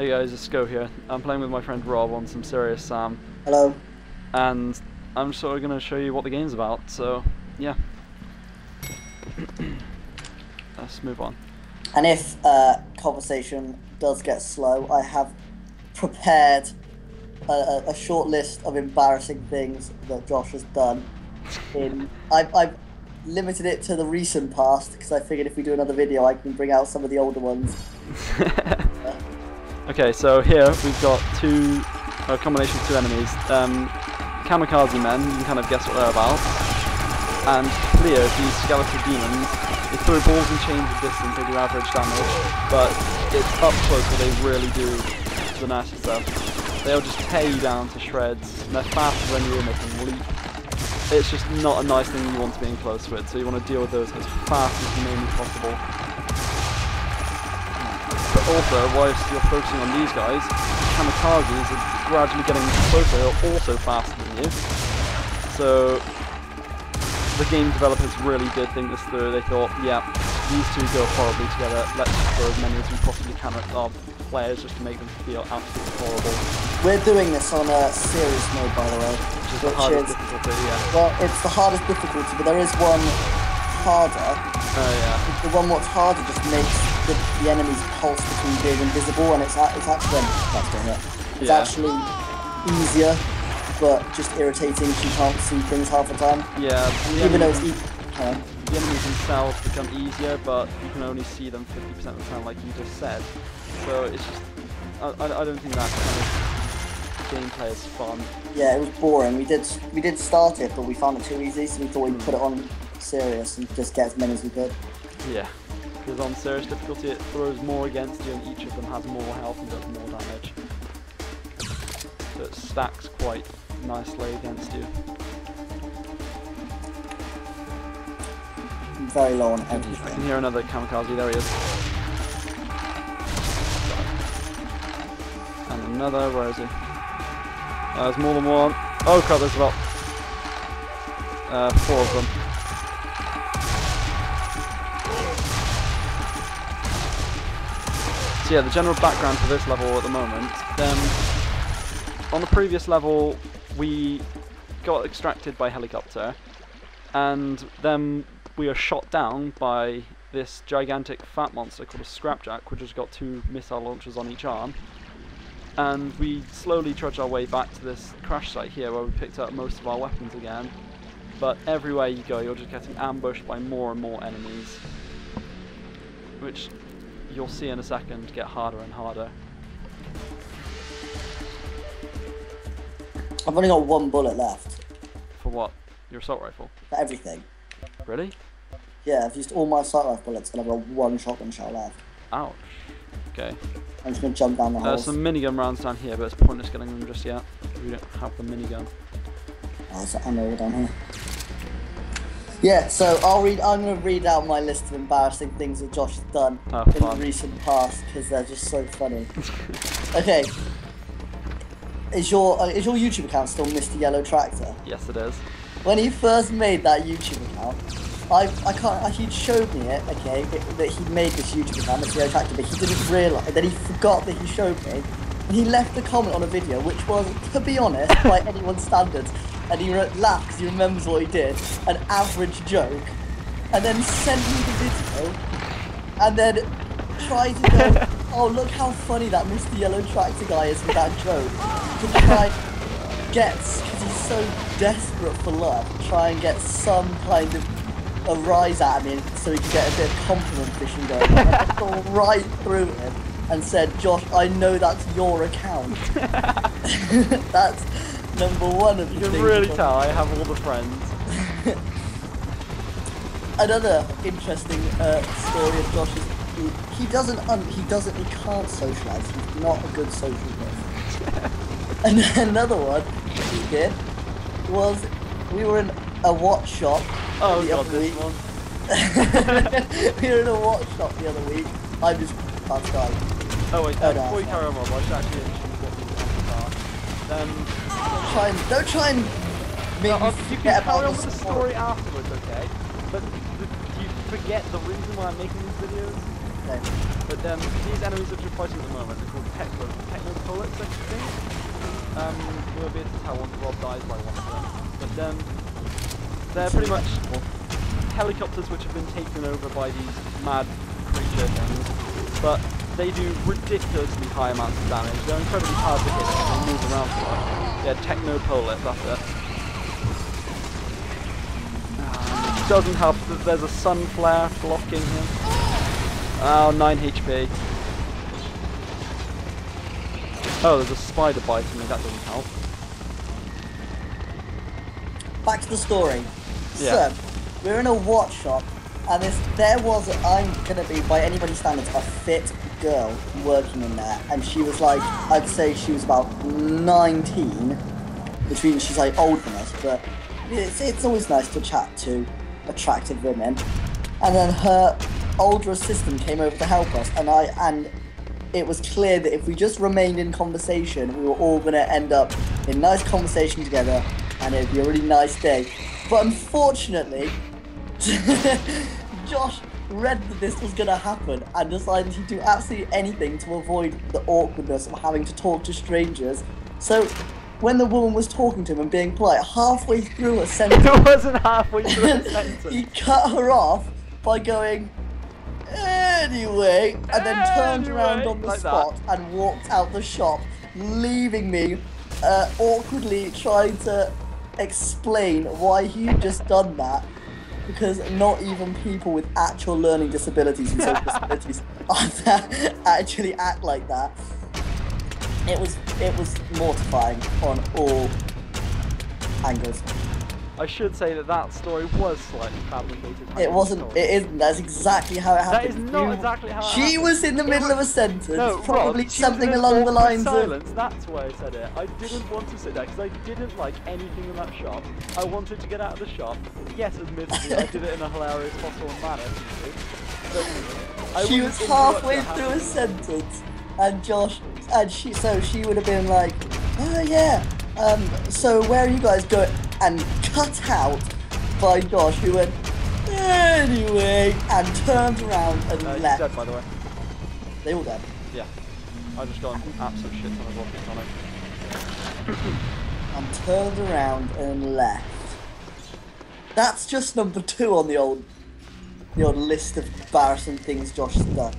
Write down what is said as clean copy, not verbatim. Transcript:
Hey guys, it's Go here. I'm playing with my friend Rob on some serious Sam. Hello. And I'm sort of going to show you what the game's about, so yeah. Let's move on. And if conversation does get slow, I have prepared a short list of embarrassing things that Josh has done. I've limited it to the recent past because I figured if we do another video I can bring out some of the older ones. Okay, so here we've got a combination of two enemies. Kamikaze men, you can kind of guess what they're about. And Leo, these skeletal demons, they throw balls and chains of distance, they do average damage, but it's up close where they really do the nasty stuff. They'll just tear you down to shreds, and they're faster than you and they can leap. It's just not a nice thing you want to be in close with, so you want to deal with those as fast as humanly possible. But also, whilst you're focusing on these guys, kamikazes are gradually getting closer, they're also faster than you. So the game developers really did think this through. They thought, yeah, these two go horribly together, let's just throw as many as we possibly can at our players just to make them feel absolutely horrible. We're doing this on a serious mode, by the way. Which is the hardest difficulty, yeah. Well, it's the hardest difficulty, but there is one harder. Oh yeah. The one what's harder just makes the enemy's pulse between being invisible, and it's actually it's Yeah. actually easier, but just irritating. You can't see things half the time. Yeah. Even though it's the enemies themselves become easier, but you can only see them 50% of the time, like you just said. So it's just, I don't think that kind of gameplay is fun. Yeah, it was boring. We did start it, but we found it too easy, so we thought we'd put it on serious and just get as many as we could. Yeah, because on serious difficulty it throws more against you, and each of them has more health and does more damage. So it stacks quite nicely against you. I'm very low on I can everything. hear another kamikaze, there he is. And another, where is he? There's more than one. Oh crap, there's about 4 of them. So yeah, the general background for this level at the moment, on the previous level we got extracted by helicopter, and then we are shot down by this gigantic fat monster called a scrapjack, which has got 2 missile launchers on each arm. And we slowly trudge our way back to this crash site here where we picked up most of our weapons again. But everywhere you go you're just getting ambushed by more and more enemies, which you'll see in a second get harder and harder. I've only got 1 bullet left. For what? Your assault rifle? For everything. Really? Yeah, I've used all my assault rifle bullets, and I've got 1 shotgun shell left. Ouch. Okay. I'm just gonna jump down the hole. There's some minigun rounds down here, but it's pointless getting them just yet. We don't have the minigun. Oh, there's an ammo down here. Yeah, so I'm gonna read out my list of embarrassing things that Josh has done in the recent past because they're just so funny. Okay. Is your YouTube account still Mr. Yellow Tractor? Yes, it is. When he first made that YouTube account, he showed me it, okay, that he made this YouTube account, Mr. Yellow Tractor, but he didn't realise, then he forgot that he showed me, and he left a comment on a video, which was, to be honest, by anyone's standards, and he laughed because he remembers what he did, an average joke, and then sent me the video, and then tried to go, oh look how funny that Mr. Yellow Tractor guy is with that joke, to try because he's so desperate for love, try and get some kind of a rise out of me so he can get a bit of compliment fishing going. And I got right through him and said, Josh, I know that's your account. That's number 1 of the things. You can really tell I have all the friends. Another interesting story of Josh is he can't socialise. He's not a good social person. And another one he did was we were in a watch shop. Oh god, this one. We were in a watch shop the other week. I'm just Pascal. Oh wait, before you carry on, Rob, I should actually introduce what we are. Don't try and make me you forget can carry about on with the story afterwards, okay? But do you forget the reason why I'm making these videos? Okay. But these enemies that you're fighting at the moment are called technopolits, I think. You'll be able to tell once Rob dies by one of them. But they're pretty much helicopters which have been taken over by these mad creature things. But they do ridiculously high amounts of damage. They're incredibly hard to hit because they move around so much. Yeah, technopolit, that's it. Doesn't help that there's a sun flare blocking him. Oh, 9 HP. Oh, there's a spider biting me, that doesn't help. Back to the story. Yeah. So, we're in a watch shop, and I'm gonna be, by anybody's standards, a fit girl working in there, and she was like, I'd say she was about 19, which means she's like older than us, but it's always nice to chat to attractive women. And then her older assistant came over to help us, and it was clear that if we just remained in conversation, we were all going to end up in nice conversation together, and it would be a really nice day. But unfortunately, Josh read that this was going to happen and decided to do absolutely anything to avoid the awkwardness of having to talk to strangers. So when the woman was talking to him and being polite, halfway through a sentence... It wasn't halfway through a sentence. He cut her off by going, anyway, and then turned around on the like spot and walked out the shop, leaving me awkwardly trying to explain why he'd just done that, because not even people with actual learning disabilities and social disabilities actually act like that. It was mortifying on all angles. I should say that story was slightly fabricated. It wasn't. It isn't. That's exactly how it happened. That is not exactly how it happened. She was in the middle of a sentence, No, probably Rob, something she was in along the awkward lines silence. of. That's why I said it. I didn't want to sit there because I didn't like anything in that shop. I wanted to get out of the shop. Yes, admittedly, I did it in a hilarious possible manner. But She was halfway through a sentence, and she would have been like, oh yeah, so where are you guys going? And cut out by Josh, who went, anyway, and turned around and he's left. dead, by the way. They all dead. Yeah. I just got an absolute shit ton of rockets on it. And turned around and left. That's just number 2 on the old list of embarrassing things Josh has done.